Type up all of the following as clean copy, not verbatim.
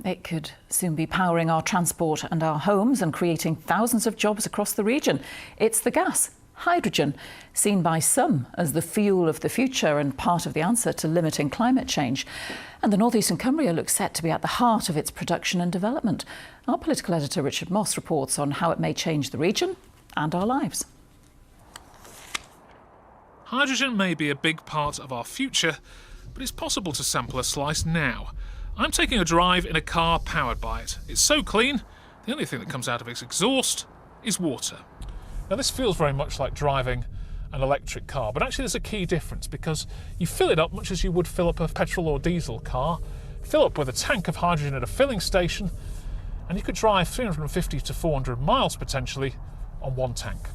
It could soon be powering our transport and our homes and creating thousands of jobs across the region. It's the gas, hydrogen, seen by some as the fuel of the future and part of the answer to limiting climate change. And the North Eastern Cumbria looks set to be at the heart of its production and development. Our political editor Richard Moss reports on how it may change the region and our lives. Hydrogen may be a big part of our future, but it's possible to sample a slice now. I'm taking a drive in a car powered by it. It's so clean, the only thing that comes out of its exhaust is water. Now this feels very much like driving an electric car, but actually there's a key difference because you fill it up much as you would fill up a petrol or diesel car, fill up with a tank of hydrogen at a filling station, and you could drive 350 to 400 miles potentially on one tank.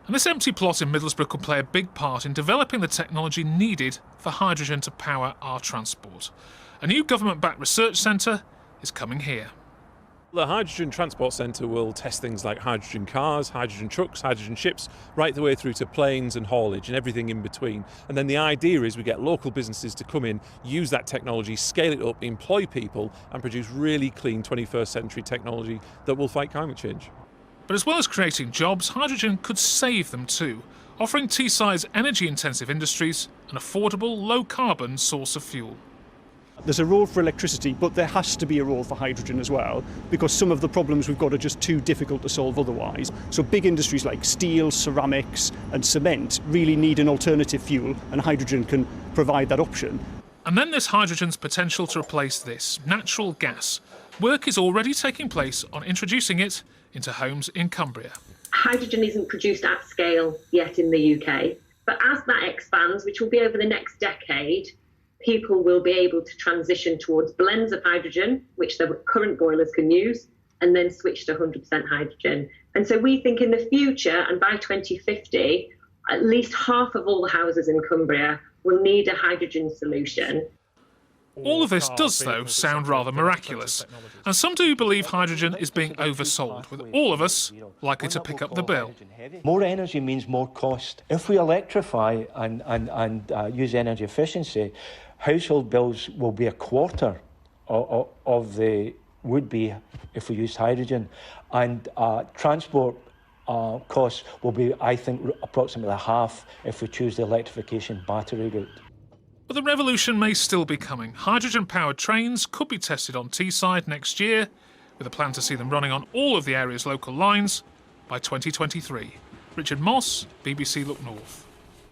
And this empty plot in Middlesbrough could play a big part in developing the technology needed for hydrogen to power our transport. A new government-backed research centre is coming here. The Hydrogen Transport Centre will test things like hydrogen cars, hydrogen trucks, hydrogen ships, right the way through to planes and haulage and everything in between. And then the idea is we get local businesses to come in, use that technology, scale it up, employ people and produce really clean 21st century technology that will fight climate change. But as well as creating jobs, hydrogen could save them too, offering Teesside's energy-intensive industries an affordable, low-carbon source of fuel. There's a role for electricity, but there has to be a role for hydrogen as well, because some of the problems we've got are just too difficult to solve otherwise. So big industries like steel, ceramics and cement really need an alternative fuel, and hydrogen can provide that option. And then there's hydrogen's potential to replace this, natural gas. Work is already taking place on introducing it into homes in Cumbria. Hydrogen isn't produced at scale yet in the UK, but as that expands, which will be over the next decade, people will be able to transition towards blends of hydrogen, which the current boilers can use, and then switch to 100% hydrogen. And so we think in the future, and by 2050, at least half of all the houses in Cumbria will need a hydrogen solution. All of this does, though, sound rather miraculous. And some do believe hydrogen is being oversold, with all of us likely to pick up the bill. More energy means more cost. If we electrify and use energy efficiency, household bills will be a quarter of the would be if we used hydrogen. And transport costs will be, I think, approximately half if we choose the electrification battery route. But the revolution may still be coming. Hydrogen-powered trains could be tested on Teesside next year, with a plan to see them running on all of the area's local lines by 2023. Richard Moss, BBC Look North.